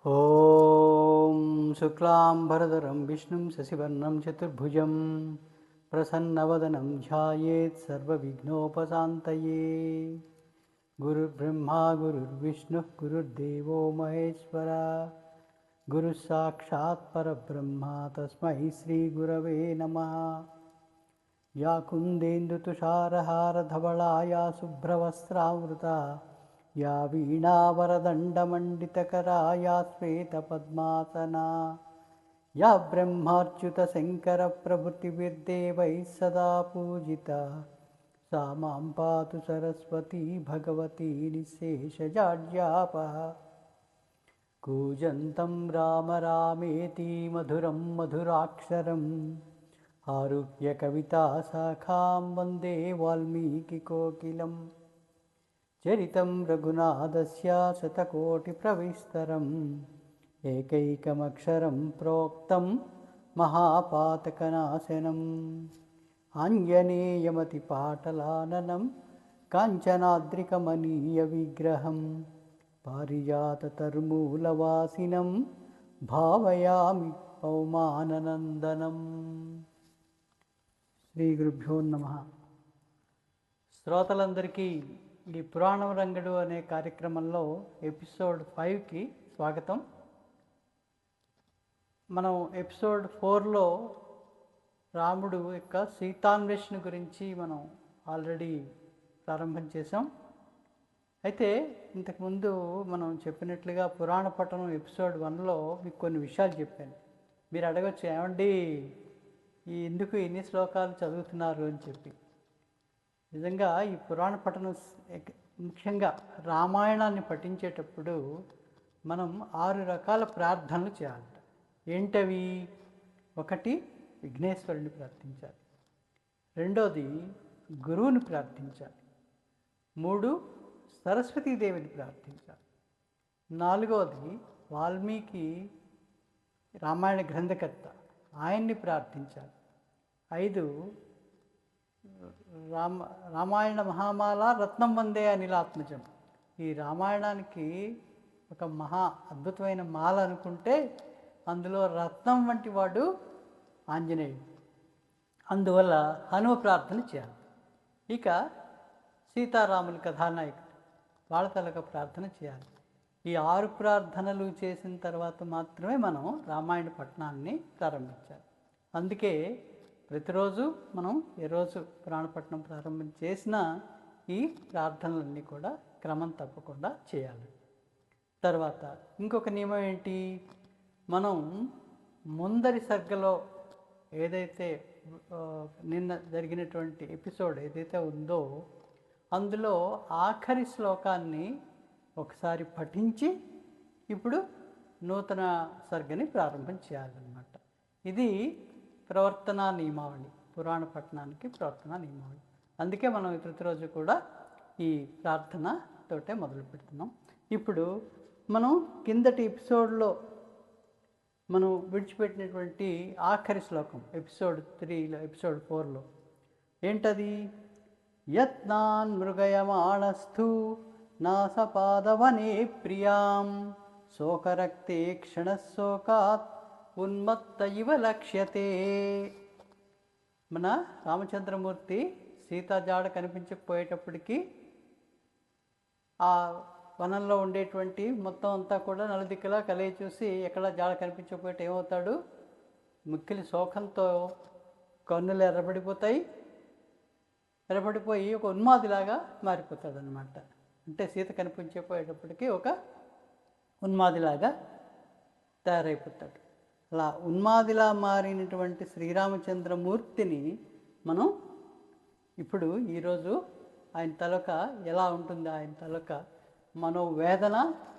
ॐ शुक्लाम्बरधरं विष्णुं शशिवर्णं चतुर्भुजं प्रसन्नवदनं ध्यायेत् सर्वविघ्नोपशान्तये। गुरुर्ब्रह्मा गुरुर्विष्णुः गुरुर्देवो महेश्वरः गुरुस्साक्षात् परब्रह्म तस्मै श्रीगुरवे नमः। या कुन्देन्दुतुषारहारधवला या शुभ्रवस्त्रावृता या वीणावरदण्डमण्डितकरा या श्वेतपद्मासना या ब्रह्माच्युतशङ्करप्रभृतिभिर्देवैः सदा पूजिता सा मां पातु सरस्वती भगवती निःशेषजाड्यापः। कूजन्तं राम रामेति मधुरं मधुराक्षरम् आरुह्य कविताशाखां वन्दे वाल्मीकिकोकिलम्। चरितं रघुनाथस्य शतकोटिप्रविस्तरम् एकैकमक्षरं प्रोक्तं महापातकनाशनम् आञ्जनेयमतिपाटलाननं काञ्चनाद्रिकमनीयविग्रहं पारिजाततरुमूलवासिनं भावयामि पौमाननन्दनम्। శ్రీ గురుభ్యో నమః. శ్రోతలందరికీ ఈ పురాణం రంగడు అనే కార్యక్రమంలో ఎపిసోడ్ 5కి స్వాగతం. మనం ఎపిసోడ్ 4లో రాముడు యొక్క సీతాన్వేషణ గురించి మనం ఆల్రెడీ ప్రారంభం చేసాం. అయితే ఇంతకుముందు మనం చెప్పినట్లుగా పురాణ పఠనం ఎపిసోడ్ 1లో మీకు కొన్ని విషయాలు చెప్పాను. మీరు అడగచ్చు, ఏమండి ఎందుకు ఇన్ని శ్లోకాలు చదువుతున్నారు అని చెప్పి. నిజంగా ఈ పురాణ పఠనం ముఖ్యంగా రామాయణాన్ని పఠించేటప్పుడు మనం 6 రకాల ప్రార్థనలు చేయాలి. ఏంటవి? 1 విఘ్నేశ్వరుని ప్రార్థించాలి, 2 గురువుని ప్రార్థించాలి, 3 సరస్వతీదేవిని ప్రార్థించాలి, 4 వాల్మీకి రామాయణ గ్రంథకర్త ఆయన్ని ప్రార్థించాలి, 5 రామాయణ మహామాల రత్నం వందే అనిలాత్మజం. ఈ రామాయణానికి ఒక మహా అద్భుతమైన మాల అనుకుంటే అందులో రత్నం వంటి వాడు ఆంజనేయుడు. అందువల్ల హనుమ ప్రార్థన చేయాలి. ఇక సీతారాముల కథానాయకుడు వాళ్ళ తలక ప్రార్థన చేయాలి. ఈ 6 ప్రార్థనలు చేసిన తర్వాత మాత్రమే మనం రామాయణ పఠనాన్ని ప్రారంభించాలి. అందుకే ప్రతిరోజు మనం ఏ రోజు పురాణపట్నం ప్రారంభం చేసినా ఈ ప్రార్థనలన్నీ కూడా క్రమం తప్పకుండా చేయాలి. తర్వాత ఇంకొక నియమం ఏంటి? మనం ముందరి సర్గలో ఏదైతే నిన్న జరిగినటువంటి ఎపిసోడ్ ఏదైతే ఉందో అందులో ఆఖరి శ్లోకాన్ని ఒకసారి పఠించి ఇప్పుడు నూతన సర్గని ప్రారంభం చేయాలన్నమాట. ఇది ప్రవర్తనా నియమావళి, పురాణ పఠనానికి ప్రవర్తనా నియమావళి. అందుకే మనం ప్రతిరోజు కూడా ఈ ప్రార్థనతోటే మొదలు పెడుతున్నాం. ఇప్పుడు మనం కిందటి ఎపిసోడ్లో మనం విడిచిపెట్టినటువంటి ఆఖరి శ్లోకం ఎపిసోడ్ 3లో ఎపిసోడ్ 4లో ఏంటది? యత్నాన్ మృగయమాణస్థు నాసపాదవనే ప్రియాం శోకరక్తే క్షణశోకాత్ ఉన్మత్త ఇవ లక్ష్యతే. మన రామచంద్రమూర్తి సీతా జాడ కనిపించకపోయేటప్పటికీ ఆ వనంలో ఉండేటువంటి మొత్తం అంతా కూడా నలుదిక్కులా కలిగి చూసి ఎక్కడ జాడ కనిపించకపోయేట ఏమవుతాడు? మిక్కిలి శోకంతో కన్నులు ఎర్రబడిపోయి ఒక ఉన్మాదిలాగా మారిపోతాడు అనమాట. అంటే సీత కనిపించకపోయేటప్పటికీ ఒక ఉన్మాదిలాగా తయారైపోతాడు. అలా ఉన్మాదిలా మారినటువంటి శ్రీరామచంద్రమూర్తిని మనం ఇప్పుడు ఈరోజు ఆయన తలక ఎలా ఉంటుంది, ఆయన తలక మనోవేదన,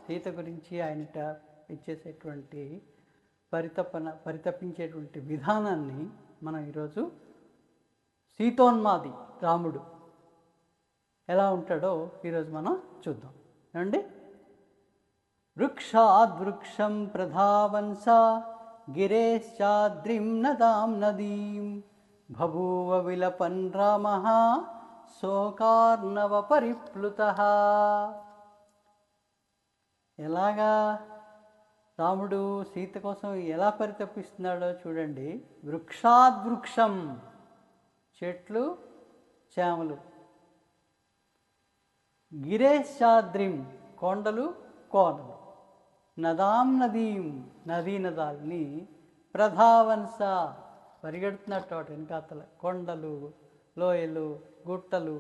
సీత గురించి ఆయన ఇచ్చేసేటువంటి పరితపించేటువంటి విధానాన్ని మనం ఈరోజు సీతోన్మాది రాముడు ఎలా ఉంటాడో ఈరోజు మనం చూద్దాం. ఏమండి? వృక్షాద్వృక్షం ప్రధావంస గిరేశ్చాద్రిం నదాం నదీం బభూవ విలపన్ రామః శోకార్ణవ పరిప్లుతః. ఎలాగా రాముడు సీత కోసం ఎలా పరితపిస్తున్నాడో చూడండి. వృక్షాద్వృక్షం, చెట్లు చేమలు, గిరేశాద్రిం, కొండలు కోనలు, నదాం నదీం, నదీ నదాల్ని, ప్రధావన్స, పరిగెడుతున్నట్టు వాటి వెనకాతల కొండలు, లోయలు, గుట్టలు,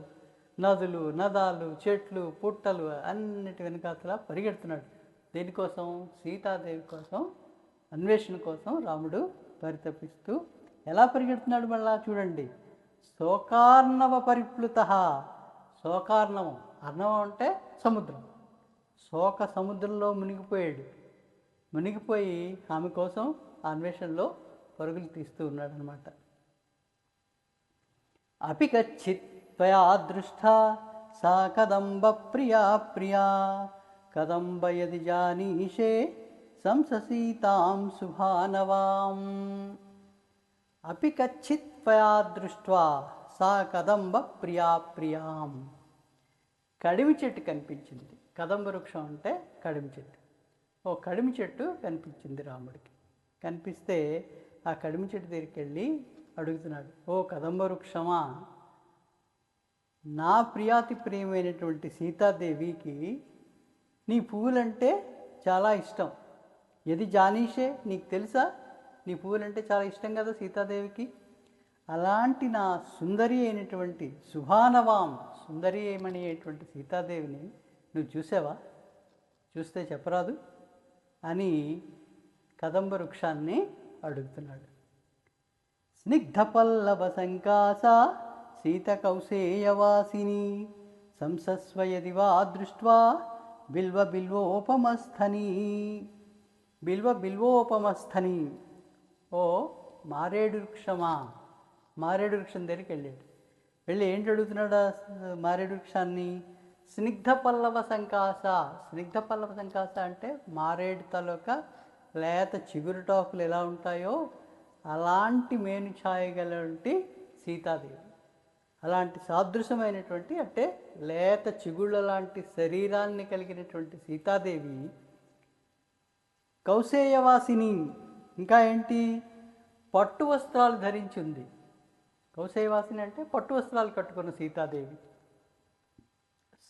నదులు, నదాలు, చెట్లు, పుట్టలు అన్నిటి వెనకాతల పరిగెడుతున్నాడు. దేనికోసం? సీతాదేవి కోసం, అన్వేషణ కోసం రాముడు పరితపిస్తూ ఎలా పరిగెడుతున్నాడు మళ్ళా చూడండి. శోకార్ణవ పరిప్లుత, శోకార్ణవం, అర్ణవం అంటే సముద్రం, శోక సముద్రంలో మునిగిపోయాడు. మునిగిపోయి ఆమె కోసం అన్వేషణలో పరుగులు తీస్తూ ఉన్నాడనమాట. అపి కచ్చిత్ త్వయా దృష్ట సా కదంబ ప్రియా ప్రియా, కదంబ యది జానీషే సంససీతాం శుభానవాం. అపి కచ్చిత్ త్వయా దృష్ట్వా సా కదంబ ప్రియా ప్రియాం. కడిమి చెట్టు కనిపించింది. కదంబ వృక్షం అంటే కడిమి చెట్టు. ఓ కడిమి చెట్టు కనిపించింది రాముడికి. కనిపిస్తే ఆ కడిమి చెట్టు దగ్గరికి వెళ్ళి అడుగుతున్నాడు, ఓ కదంబ వృక్షమా, నా ప్రియాతి ప్రియమైనటువంటి సీతాదేవికి నీ పువ్వులంటే చాలా ఇష్టం. ఎది జానీషే, నీకు తెలుసా, నీ పువ్వులంటే చాలా ఇష్టం కదా సీతాదేవికి. అలాంటి నా సుందరి అయినటువంటి శుభానవాం, సుందరి ఏమనేటువంటి సీతాదేవిని నువ్వు చూసావా? చూస్తే చెప్పరాదు అని కదంబ వృక్షాన్ని అడుగుతున్నాడు. స్నిగ్ధ పల్లవ సంకాస సీత కౌసేయవాసిని, సంసస్వయది వా దృష్ట్వా బిల్వ బిల్వోపమస్థని. బిల్వ బిల్వోపమస్థని, ఓ మారేడు వృక్షమా, మారేడు వృక్షం దగ్గరికి వెళ్ళాడు. వెళ్ళి ఏంటి అడుగుతున్నాడు మారేడు వృక్షాన్ని? స్నిగ్ధ పల్లవ సంకాస. స్నిగ్ధ పల్లవ సంకాస అంటే మారేడు తాలూకా లేత చిగురుటాకులు ఎలా ఉంటాయో అలాంటి మేను ఛాయగలటి సీతాదేవి, అలాంటి సాదృశ్యమైనటువంటి అంటే లేత చిగుళ్ళ లాంటి శరీరాన్ని కలిగినటువంటి సీతాదేవి కౌసేయవాసిని. ఇంకా ఏంటి? పట్టు వస్త్రాలు ధరించి ఉంది. కౌసేయవాసిని అంటే పట్టు వస్త్రాలు కట్టుకున్న సీతాదేవి.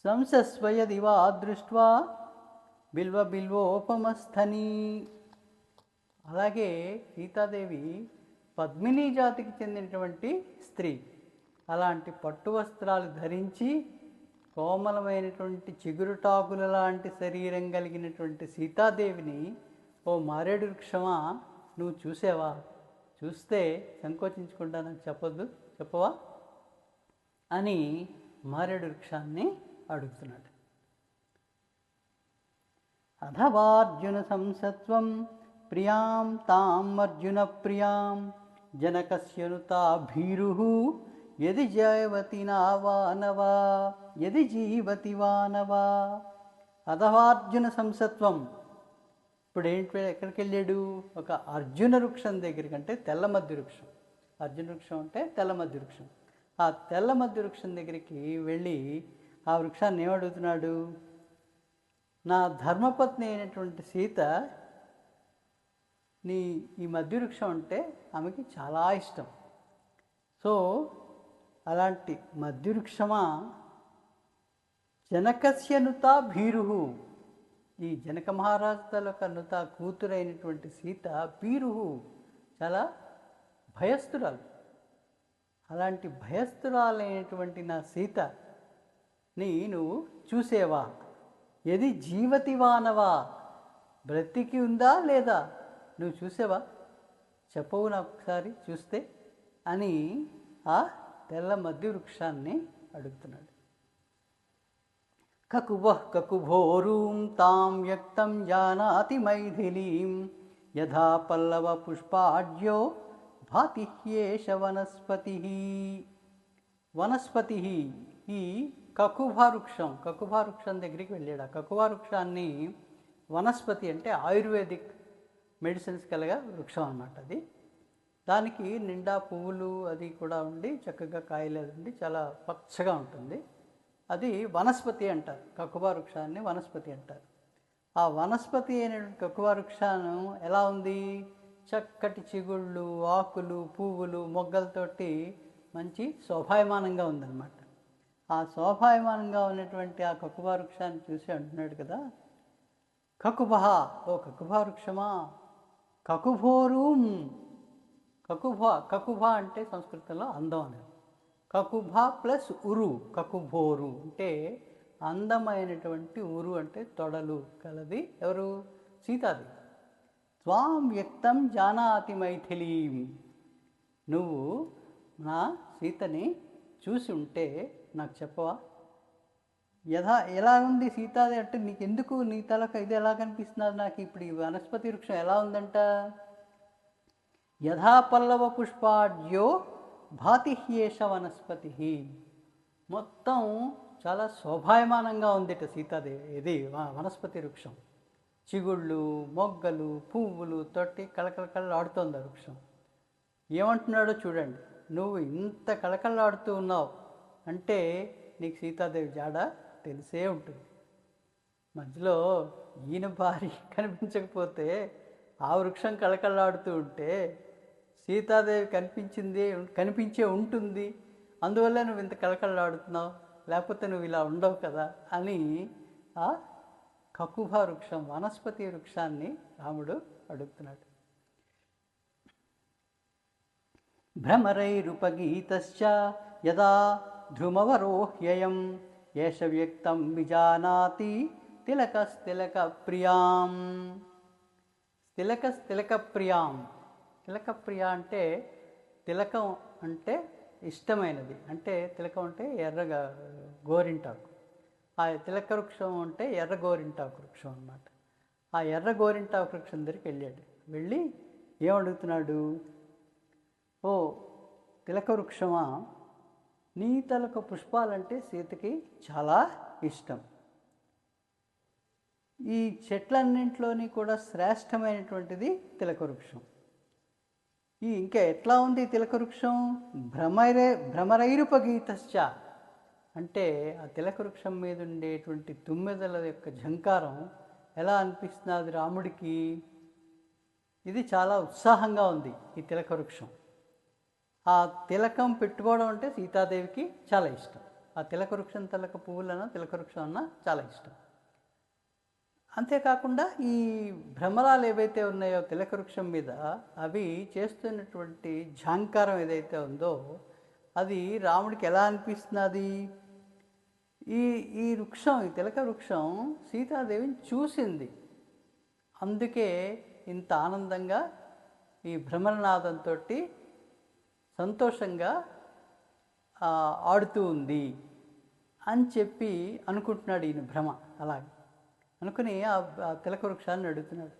సంసస్వయదివా దృష్ట్వా బిల్వ బిల్వోపమస్థని. అలాగే సీతాదేవి పద్మిని జాతికి చెందినటువంటి స్త్రీ. అలాంటి పట్టు వస్త్రాలు ధరించి కోమలమైనటువంటి చిగురుటాకుల లాంటి శరీరం కలిగినటువంటి సీతాదేవిని ఓ మారేడు వృక్షమా నువ్వు చూసావా? చూస్తే సంకోచించకుండా నాకు చెప్పవా అని మారేడు వృక్షాన్ని అడుగుతున్నాడు. అథవార్జున సంసత్వం ప్రియాం తాం అర్జున ప్రియాం, జనకస్యనుతా భీరు యది జీవతి నావానవా, యది జీవతి వానవా. అథవార్జున సంసత్వం. ఇప్పుడు ఏంటి, ఎక్కడికి వెళ్ళాడు? ఒక అర్జున వృక్షం దగ్గరికి, అంటే తెల్లమద్ది వృక్షం. అర్జున వృక్షం అంటే తెల్లమద్ది వృక్షం. ఆ తెల్లమద్ది వృక్షం దగ్గరికి వెళ్ళి ఆ వృక్షాన్ని ఏమడుగుతున్నాడు? నా ధర్మపత్ని అయినటువంటి సీత ఈ మధ్య వృక్షం అంటే ఆమెకి చాలా ఇష్టం. సో అలాంటి మధ్య వృక్షమా, జనకస్యనుత భీరు, ఈ జనక మహారాజు తాలూకా నుత కూతురైనటువంటి సీత భీరు, చాలా భయస్థురాలు. అలాంటి భయస్థురాలైనటువంటి నా సీత నువ్వు చూసేవా? ఎది జీవతి వానవా, బ్రతికి ఉందా లేదా నువ్వు చూసేవా? చెప్పవు నాకు ఒకసారి చూస్తే అని ఆ తెల్ల మధ్య వృక్షాన్ని అడుగుతున్నాడు. కకువః కకుభోరూం తాం వ్యక్తం జానాతి మైథిలీం, యథా పల్లవ పుష్పాఢ్యో భాతి హ్యేష వనస్పతి. వనస్పతి, ఈ కకుభవృక్షం, కకుభవృక్షం దగ్గరికి వెళ్ళాడు. ఆ కకుభవృక్షాన్ని వనస్పతి అంటే ఆయుర్వేదిక్ మెడిసిన్స్ కలగా వృక్షం అన్నమాట. అది దానికి నిండా పువ్వులు అది కూడా ఉండి చక్కగా కాయలు ఉండి చాలా పచ్చగా ఉంటుంది. అది వనస్పతి అంటారు. కకుభ వృక్షాన్ని వనస్పతి అంటారు. ఆ వనస్పతి అయినటువంటి కకువా వృక్షాన్ని ఎలా ఉంది? చక్కటి చిగుళ్ళు, ఆకులు, పువ్వులు, మొగ్గలతోటి మంచి శోభాయమానంగా ఉందన్నమాట. ఆ శోభాయమానంగా ఉన్నటువంటి ఆ కకువా వృక్షాన్ని చూసి అంటున్నాడు కదా, కకుభ, ఓ కకుభా వృక్షమా, కకుభోరూం. కకుభ అంటే సంస్కృతంలో అందం అనేది. కకుభ ప్లస్ ఉరు, కకుభోరు అంటే అందమైనటువంటి ఉరు అంటే తొడలు కలది ఎవరు? సీతాదేవి. త్వాం వ్యక్తం జానాతి మైథిలీం. నువ్వు నా సీతని చూసి ఉంటే నాకు చెప్పవా? ఎలా ఉంది సీతాదేవి అంటే నీకెందుకు, నీ తలక ఇది ఎలా కనిపిస్తున్నది నాకు ఇప్పుడు? ఈ వనస్పతి వృక్షం ఎలా ఉందంట? యథా పల్లవ పుష్పాఢ్యో భాతిహ్యేష వనస్పతి. మొత్తం చాలా శోభాయమానంగా ఉందిట సీతాదేవి, ఇది వనస్పతి వృక్షం. చిగుళ్ళు, మొగ్గలు, పువ్వులు తోటి కళకళలాడుతోంది ఆ వృక్షం. ఏమంటున్నాడో చూడండి, నువ్వు ఇంత కళకళలాడుతూ ఉన్నావు అంటే నీకు సీతాదేవి జాడ తెలిసే ఉంటుంది. మధ్యలో ఈయన భార్య కనిపించకపోతే ఆ వృక్షం కళకళలాడుతూ ఉంటే సీతాదేవి కనిపించే ఉంటుంది, అందువల్ల నువ్వు ఇంత కళకళలాడుతున్నావు, లేకపోతే నువ్వు ఇలా ఉండవు కదా అని ఆ కకుభ వృక్షం, వనస్పతి వృక్షాన్ని రాముడు అడుగుతున్నాడు. భ్రమరైరుపగీతశ్చ యదా ధ్రుమవరోహ్యయం ఏష వ్యక్తం విజానాతి తిలకస్తిలక ప్రియాం. తిలక ప్రియాం. తిలక ప్రియ అంటే తిలకం అంటే ఇష్టమైనది, అంటే తిలకం అంటే ఎర్రగా గోరింటాకు. ఆ తిలక వృక్షం అంటే ఎర్ర గోరింటాకు వృక్షం అన్నమాట. ఆ ఎర్ర గోరింటాకు వృక్షం దగ్గరికి వెళ్ళాడు. వెళ్ళి ఏమడుగుతున్నాడు? ఓ తిలక వృక్షమా, నీ తలక పుష్పాలంటే సీతకి చాలా ఇష్టం. ఈ చెట్లన్నింటిలోని కూడా శ్రేష్టమైనటువంటిది తిలక వృక్షం. ఇంకా ఎట్లా ఉంది తిలక వృక్షం? భ్రమరైరుపగీతశ్చ అంటే ఆ తిలక వృక్షం మీద ఉండేటువంటి తుమ్మెదల యొక్క ఝంకారం ఎలా అనిపిస్తున్నది రాముడికి? ఇది చాలా ఉత్సాహంగా ఉంది ఈ తిలక వృక్షం. ఆ తిలకం పెట్టుకోవడం అంటే సీతాదేవికి చాలా ఇష్టం. ఆ తిలక వృక్షం తిలక పువ్వులన్నా తిలక వృక్షం అన్నా చాలా ఇష్టం. అంతేకాకుండా ఈ భ్రమరాలు ఏవైతే ఉన్నాయో తిలక వృక్షం మీద, అవి చేస్తున్నటువంటి ఝాంకారం ఏదైతే ఉందో అది రాముడికి ఎలా అనిపిస్తున్నది? ఈ వృక్షం, ఈ తిలక వృక్షం సీతాదేవిని చూసింది, అందుకే ఇంత ఆనందంగా ఈ భ్రమరనాదంతో సంతోషంగా ఆడుతూ ఉంది అని చెప్పి అనుకుంటున్నాడు ఈయన భ్రమ. అలాగే అనుకుని ఆ తిలక వృక్షాన్ని అడుగుతున్నాడు,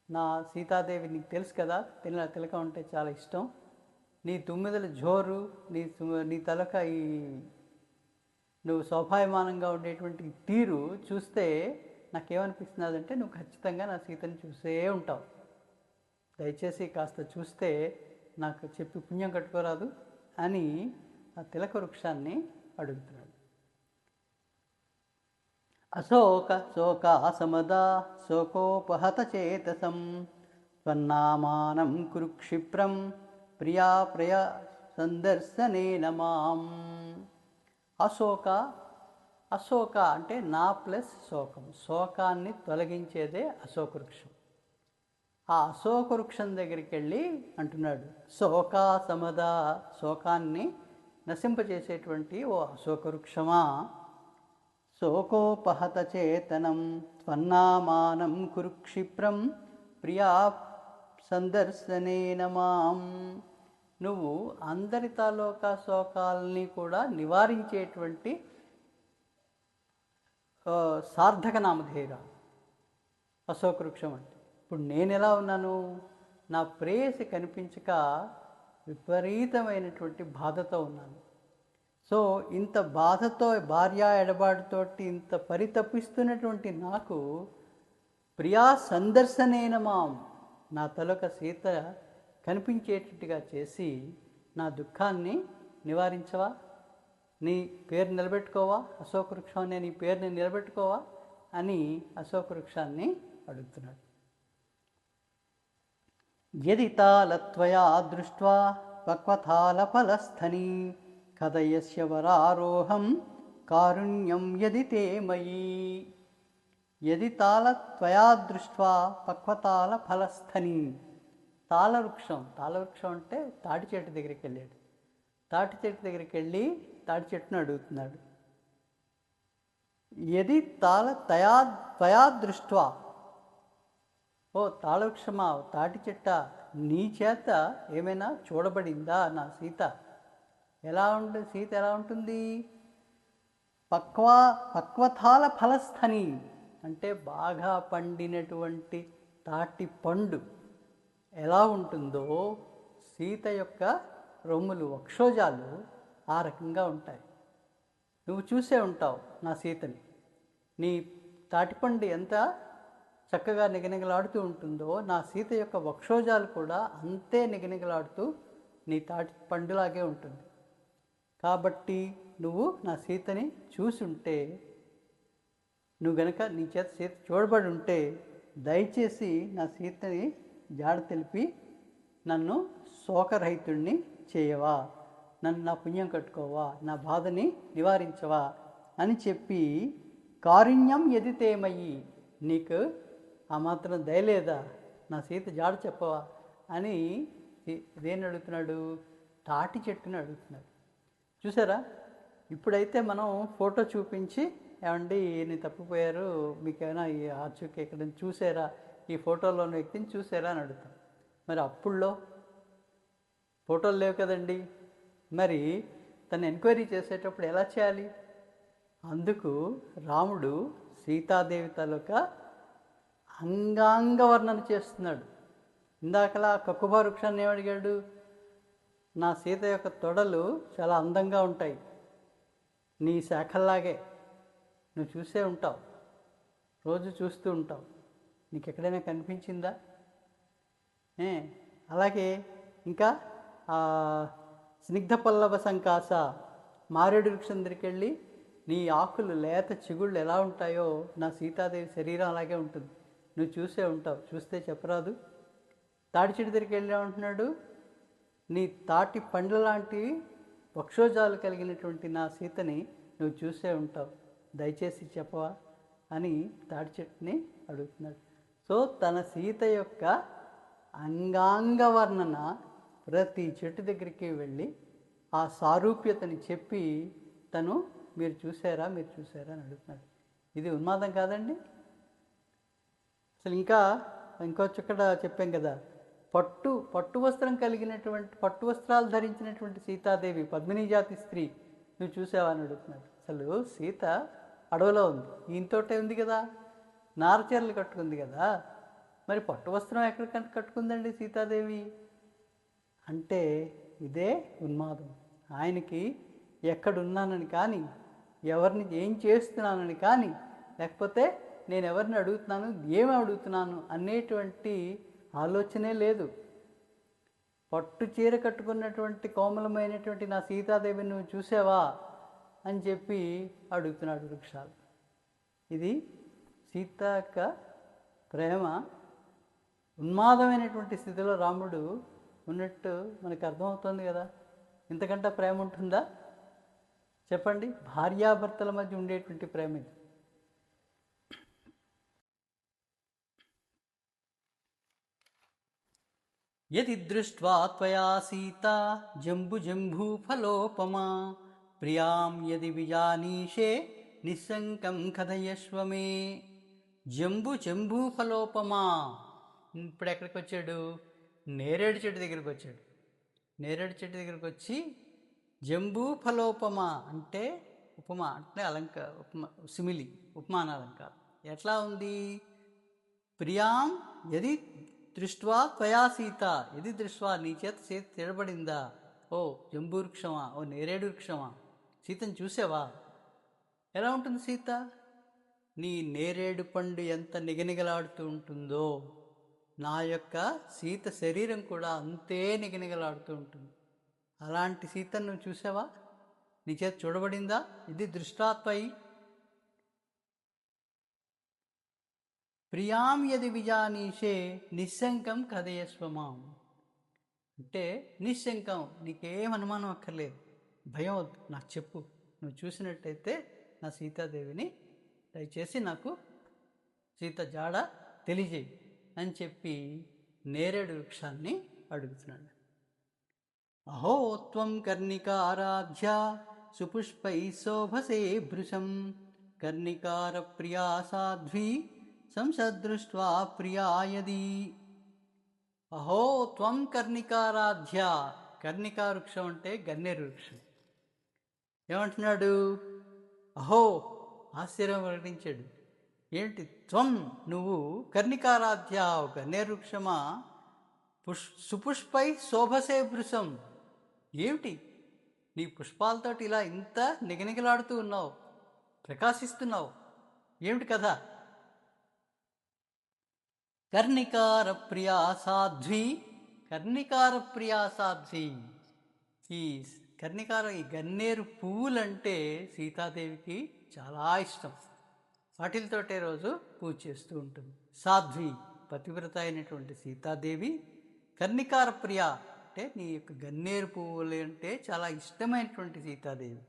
నా సీతాదేవి నీకు తెలుసు కదా తిలకం అంటే చాలా ఇష్టం, నీ తుమ్మిదల జోరు, నీ తలక ఈ నువ్వు శోభాయమానంగా ఉండేటువంటి తీరు చూస్తే నాకేమనిపిస్తున్నదంటే నువ్వు ఖచ్చితంగా నా సీతని చూసే ఉంటావు. దయచేసి కాస్త చూస్తే నాకు చెప్పి పుణ్యం కట్టుకోరాదు అని ఆ తిలక వృక్షాన్ని అడుగుతున్నాడు. శోకాసమదా శోకోపహత చేతసం స్వన్నామానం కురు క్షిప్రం ప్రియా ప్రియ సందర్శనేన మాం. అశోక అంటే నా ప్లస్ శోకం, శోకాన్ని తొలగించేదే అశోక వృక్షం. ఆ అశోక వృక్షం దగ్గరికి వెళ్ళి అంటున్నాడు, శోకాసమద, శోకాన్ని నశింపజేసేటువంటి ఓ అశోక వృక్షమా, శోకోపహత చేతనం స్వన్నామానం కురు క్షిప్రం ప్రియా సందర్శనేన మాం. నువ్వు అందరి తాలూకా శోకాలని కూడా నివారించేటువంటి సార్థక నామధేయురా అశోక వృక్షం అంటే. ఇప్పుడు నేను ఎలా ఉన్నాను? నా ప్రేయసి కనిపించక విపరీతమైనటువంటి బాధతో ఉన్నాను. సో ఇంత బాధతో, భార్య ఎడబాటుతోటి ఇంత పరితపిస్తున్నటువంటి నాకు ప్రియా సందర్శనేన మాం, నా తలొక సీత కనిపించేటట్టుగా చేసి నా దుఃఖాన్ని నివారించవా? నీ పేరు నిలబెట్టుకోవా? అశోక వృక్షం అనే నీ పేరుని నిలబెట్టుకోవా? అని అశోక వృక్షాన్ని అడుగుతున్నాడు. యది తాళత్వయా దృష్ట్వా పక్వతాళఫలస్థనీ కథయస్య వరారోహం కారుణ్యం యది తే మయీ. యది తాళత్వయా దృష్ట్వా పక్వతాళఫలస్థనీ. తాళవృక్షం అంటే తాటి చెట్టు దగ్గరికి వెళ్ళాడు. తాటి చెట్టు దగ్గరికి వెళ్ళి తాటి చెట్టును అడుగుతున్నాడు. యది త్వయా దృష్ట్వా, ఓ తాళవృక్షమా, తాటి చెట్ట, నీ చేత ఏమైనా చూడబడిందా నా సీత? సీత ఎలా ఉంటుంది? పక్వతాల ఫలస్థని అంటే బాగా పండినటువంటి తాటి పండు ఎలా ఉంటుందో సీత యొక్క రొమ్ములు, వక్షోజాలు ఆ రకంగా ఉంటాయి. నువ్వు చూసే ఉంటావు నా సీతని. నీ తాటిపండు ఎంత చక్కగా నిగనిగలాడుతూ ఉంటుందో నా సీత యొక్క వక్షోజాలు కూడా అంతే నిగనిగలాడుతూ నీ తాటి పండులాగే ఉంటుంది. కాబట్టి నువ్వు నా సీతని చూసి ఉంటే, నువ్వు గనక నీ చేత సీత చూడబడి ఉంటే దయచేసి నా సీతని జాడ తెలిపి నన్ను శోకరహితుణ్ణి చేయవా, నన్ను నా పుణ్యం కట్టుకోవా, నా బాధని నివారించవా అని చెప్పి, కారుణ్యం యది తే మయి, నీకు ఆ మాత్రం దయలేదా, నా సీత జాడ చెప్పవా అని దేన్ని అడుగుతున్నాడు? తాటి చెట్టుని అడుగుతున్నాడు. చూసారా? ఇప్పుడైతే మనం ఫోటో చూపించి, ఏమండి ఈయన తప్పిపోయారు, మీకేమైనా ఈ ఆచూకీ ఇక్కడ చూసారా, ఈ ఫోటోలో ఉన్న వ్యక్తిని చూసారా అని అడుగుతాం. మరి అప్పుల్లో ఫోటోలు లేవు కదండి. మరి తను ఎంక్వైరీ చేసేటప్పుడు ఎలా చేయాలి? అందుకు రాముడు సీతాదేవి తాలూకా అంగాంగ వర్ణన చేస్తున్నాడు. ఇందాకలా కక్కుభ వృక్షాన్ని ఏమడిగాడు? నా సీత యొక్క తొడలు చాలా అందంగా ఉంటాయి, నీ శాఖల్లాగే, నువ్వు చూసే ఉంటావు, రోజు చూస్తూ ఉంటావు, నీకు ఎక్కడైనా కనిపించిందా? అలాగే ఇంకా స్నిగ్ధ పల్లవ సంకాస, మారేడు వృక్షం దగ్గరికి వెళ్ళి నీ ఆకులు లేత చిగుళ్ళు ఎలా ఉంటాయో నా సీతాదేవి శరీరం అలాగే ఉంటుంది, నువ్వు చూసే ఉంటావు, చూస్తే చెప్పరాదు. తాటి చెట్టు దగ్గరికి వెళ్ళి ఉంటున్నాడు, నీ తాటి పండ్ల లాంటి వక్షోజాలు కలిగినటువంటి నా సీతని నువ్వు చూసే ఉంటావు, దయచేసి చెప్పవా అని తాటి చెట్టుని అడుగుతున్నాడు. సో తన సీత యొక్క అంగాంగ వర్ణన ప్రతి చెట్టు దగ్గరికి వెళ్ళి ఆ సారూప్యతని చెప్పి తను మీరు చూసారా అని అడుగుతున్నాడు. ఇది ఉన్మాదం కాదండి? అసలు ఇంకో చక్కడ చెప్పాం కదా, పట్టు వస్త్రం కలిగినటువంటి, పట్టు వస్త్రాలు ధరించినటువంటి సీతాదేవి, పద్మినీ జాతి స్త్రీ, నువ్వు చూసావా అని అడుగుతున్నాడు. అసలు సీత అడవిలో ఉంది, ఈయనతోటే ఉంది కదా, నారచీరలు కట్టుకుంది కదా, మరి పట్టు వస్త్రం ఎక్కడ కట్టుకుందండి సీతాదేవి అంటే ఇదే ఉన్మాదం. ఆయనకి ఎక్కడున్నానని కానీ, ఎవరిని ఏం చేస్తున్నానని కానీ, లేకపోతే నేను ఎవరిని అడుగుతున్నాను, ఏమి అడుగుతున్నాను అనేటువంటి ఆలోచనే లేదు. పట్టు చీర కట్టుకున్నటువంటి కోమలమైనటువంటి నా సీతాదేవిని నువ్వు చూసావా అని చెప్పి అడుగుతున్నాడు వృక్షాలు. ఇది సీత యొక్క ప్రేమ ఉన్మాదమైనటువంటి స్థితిలో రాముడు ఉన్నట్టు మనకు అర్థమవుతుంది కదా. ఇంతకంటే ప్రేమ ఉంటుందా చెప్పండి? భార్యాభర్తల మధ్య ఉండేటువంటి ప్రేమ ఇది. యది దృష్ట్వా త్వయా సీతా జంబూఫలోపమా ప్రియాం యది విజానీషే నిస్సంకం కథయశ్వమే. జంబూఫలోపమా. ఇప్పుడు ఎక్కడికి వచ్చాడు? నేరేడు చెట్టు దగ్గరికి వచ్చాడు. నేరేడు చెట్టు దగ్గరికి వచ్చి జంబూఫలోపమా అంటే ఉపమా అంటే ఉపమా, సిమిలి, ఉపమాన అలంకారం. ఎట్లా ఉంది? ప్రియాం యది దృష్ట్వా త్వయా సీత, యది దృష్ట్వా, నీ చేత సీత తిడబడిందా, ఓ జంబూ వృక్షమా, ఓ నేరేడు వృక్షమా, సీతను చూసావా? ఎలా ఉంటుంది సీత? నీ నేరేడు పండు ఎంత నిగనిగలాడుతూ ఉంటుందో నా యొక్క సీత శరీరం కూడా అంతే నిగనిగలాడుతూ ఉంటుంది. అలాంటి సీతను నువ్వు చూసావా? నీ చేత చూడబడిందా? ఇది దృష్టాత్వయి ప్రియాం యది విజానీషే నిశంకం కథయస్వ మాం. అంటే నిశంకం, నీకేం అనుమానం అక్కర్లేదు, భయం వద్దు, నాకు చెప్పు, నువ్వు చూసినట్టయితే నా సీతాదేవిని దయచేసి నాకు సీత జాడ తెలియజేయి అని చెప్పి నేరేడు వృక్షాన్ని అడుగుతున్నాడు. అహో త్వం కర్ణికారాధ్య సుపుష్పై శోభసే భృశం కర్ణికార ప్రియా సాధ్వి సంసదృష్ట్వా ప్రియాయది. అహో త్వం కర్ణికారాధ్య. కర్ణికా వృక్షం అంటే గన్నేరు వృక్షం. ఏమంటున్నాడు? అహో, ఆశ్చర్యం ప్రకటించాడు. ఏంటి? త్వం, నువ్వు, కర్ణికారాధ్య, గన్నేరు వృక్షమా, సుపుష్పై శోభసే భృశం. ఏమిటి నీ పుష్పాలతోటి ఇలా ఇంత నిగనిగలాడుతూ ఉన్నావు, ప్రకాశిస్తున్నావు, ఏమిటి కదా? కర్ణికార ప్రియా సాధ్వి. కర్ణికార ప్రియా సాధ్వి. ఈ ఈ గన్నేరు పువ్వులంటే సీతాదేవికి చాలా ఇష్టం. వాటితోటే రోజు పూజ చేస్తూ ఉంటుంది. సాధ్వి, పతివ్రత అయినటువంటి సీతాదేవి కర్ణికార ప్రియ అంటే నీ యొక్క గన్నేరు పువ్వులు అంటే చాలా ఇష్టమైనటువంటి సీతాదేవి.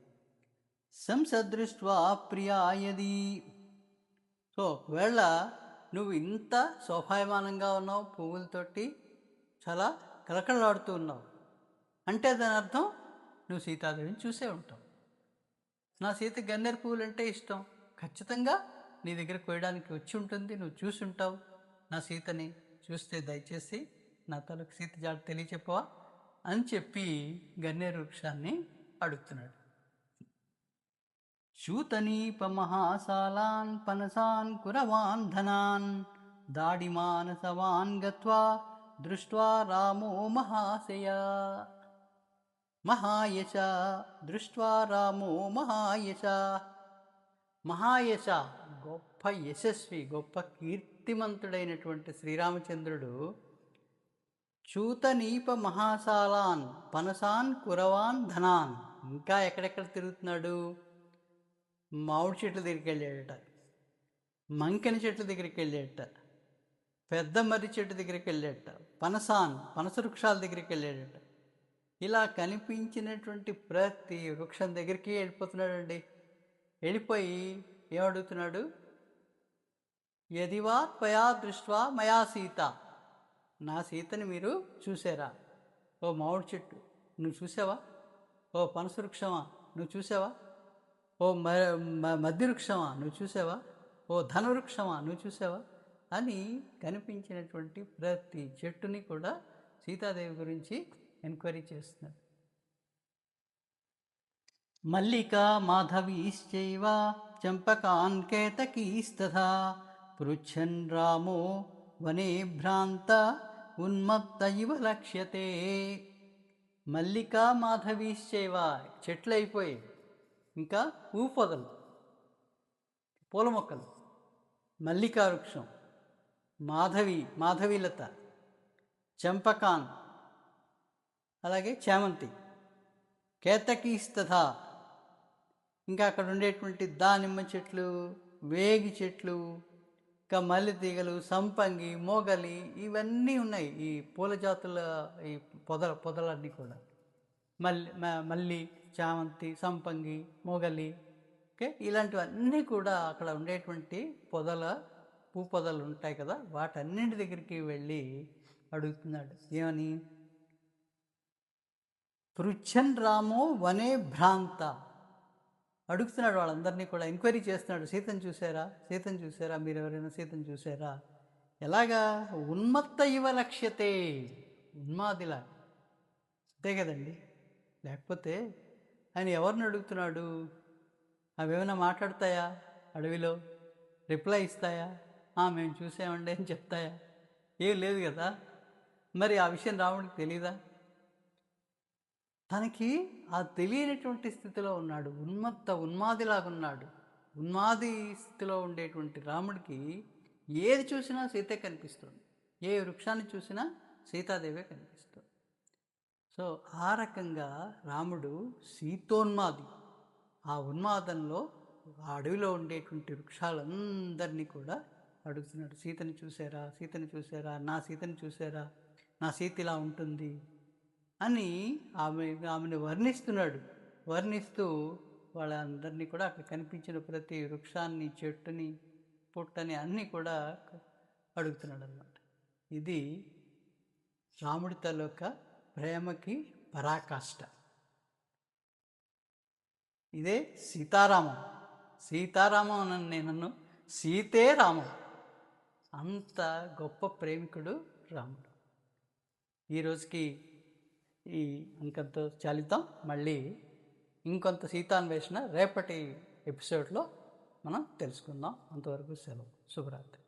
సంసదృష్ట్వా ప్రియాయది. సో ఒకవేళ నువ్వు ఇంత శోభాయమానంగా ఉన్నావు, పువ్వులతోటి చాలా కలకలాడుతూ ఉన్నావు అంటే దాని అర్థం నువ్వు సీతాదేవిని చూసే ఉంటావు. నా సీత గన్నేరు పువ్వులు అంటే ఇష్టం, ఖచ్చితంగా నీ దగ్గర కోయడానికి వచ్చి ఉంటుంది, నువ్వు చూసి ఉంటావు. నా సీతని చూస్తే దయచేసి నా తలకు సీత జాడ తెలియచెప్పవా అని చెప్పి గన్నేరు వృక్షాన్ని అడుగుతున్నాడు. శూతనీప మహాసాలాన్ పనసాన్ కురవాన్ ధనాన్ దాడిమానసవాన్ గత్వా దృష్ట్వా రామో మహాశయ. మహాయశ, దృష్ట్వా రామో మహాయశ. మహాయశ, గొప్ప యశస్వి, గొప్ప కీర్తిమంతుడైనటువంటి శ్రీరామచంద్రుడు చూతనీప మహాసాలాన్ పనసాన్ కురవాన్ ధనాన్, ఇంకా ఎక్కడెక్కడ తిరుగుతున్నాడు? మామిడి చెట్ల దగ్గరికి వెళ్ళాడట, మంకెన చెట్ల దగ్గరికి వెళ్ళాడట, పెద్ద మర్రి చెట్టు దగ్గరికి వెళ్ళాడట, పనస వృక్షాల దగ్గరికి వెళ్ళాడట. ఇలా కనిపించినటువంటి ప్రతి వృక్షం దగ్గరికి వెళ్ళిపోతున్నాడండి. వెళ్ళిపోయి ఏమడుగుతున్నాడు? యదివా త్వయా దృష్ట్వా మయా సీత. నా సీతని మీరు చూసారా? ఓ మామిడి చెట్టు నువ్వు చూసావా? ఓ పనస వృక్షమా నువ్వు చూసావా? ఓ మధ్య వృక్షమా నువ్వు చూసావా? ఓ ధనవృక్షమా నువ్వు చూసావా? అని కనిపించినటువంటి ప్రతి చెట్టుని కూడా సీతాదేవి గురించి ఎంక్వైరీ చేస్తున్నాడు. మల్లికా మాధవీశ్చైవ చంపకాన్ కేతకీస్తథా పృచ్ఛన్ రామో వనే భ్రాంత ఉన్మత్త ఇవ లక్ష్యతే. మల్లికా మాధవీశ్చైవ, చెట్లు అయిపోయి, ఇంకా పువ్వు పొదలు, పూల మొక్కలు, మల్లికా వృక్షం, మాధవీలత, చంపకాన్, అలాగే చామంతి, కేతకీస్తథా, ఇంకా అక్కడ ఉండేటువంటి దానిమ్మ చెట్లు, వేగి చెట్లు, ఇంకా మల్లె తీగలు, సంపంగి, మోగలి, ఇవన్నీ ఉన్నాయి. ఈ పూల జాతుల ఈ పొదలన్నీ కూడా మల్లి, చామంతి, సంపంగి, మోగలి, ఓకే, ఇలాంటివన్నీ కూడా అక్కడ ఉండేటువంటి పూ పొదలు ఉంటాయి కదా, వాటన్నింటి దగ్గరికి వెళ్ళి అడుగుతున్నాడు. ఏమని? పృచ్ఛన్ రామో వనే భ్రాంత. అడుగుతున్నాడు వాళ్ళందరినీ కూడా, ఎంక్వైరీ చేస్తున్నాడు. సీతను చూసారా, మీరు ఎవరైనా సీతను చూసారా? ఎలాగా? ఉన్మత్త ఇవ లక్ష్యతే, ఉన్మాదిలా, అంతే కదండి. లేకపోతే ఆయన ఎవరిని అడుగుతున్నాడు? అవేమైనా మాట్లాడతాయా? అడవిలో రిప్లై ఇస్తాయా? మేము చూసామండి అని చెప్తాయా? ఏం లేదు కదా. మరి ఆ విషయం రాముడికి తెలీదా? తనకి ఆ తెలియనటువంటి స్థితిలో ఉన్నాడు, ఉన్మాదిలాగున్నాడు. ఉన్మాది స్థితిలో ఉండేటువంటి రాముడికి ఏది చూసినా సీతే కనిపిస్తుంది, ఏ వృక్షాన్ని చూసినా సీతాదేవే కనిపిస్తుంది. సో ఆ రకంగా రాముడు సీతోన్మాది. ఆ ఉన్మాదంలో ఆ అడవిలో ఉండేటువంటి వృక్షాలందరినీ కూడా అడుగుతున్నాడు, సీతని చూసారా, సీతని చూసారా, నా సీతని చూసారా, నా సీత ఇలా ఉంటుంది అని ఆమెను వర్ణిస్తున్నాడు. వర్ణిస్తూ వాళ్ళందరినీ కూడా అక్కడ కనిపించిన ప్రతి వృక్షాన్ని, చెట్టుని, పుట్టని అన్నీ కూడా అడుగుతున్నాడు అన్నమాట. ఇది రాముడి తాలూకా ప్రేమకి పరాకాష్ట. ఇదే సీతారామం. సీతారామం అని నేను సీతే రామం. అంత గొప్ప ప్రేమికుడు రాముడు. ఈరోజుకి ఈ అంకంతో చాలిద్దాం. మళ్ళీ ఇంకొంత సీతాన్వేషణ రేపటి ఎపిసోడ్లో మనం తెలుసుకుందాం. అంతవరకు సెలవు. శుభరాత్రి.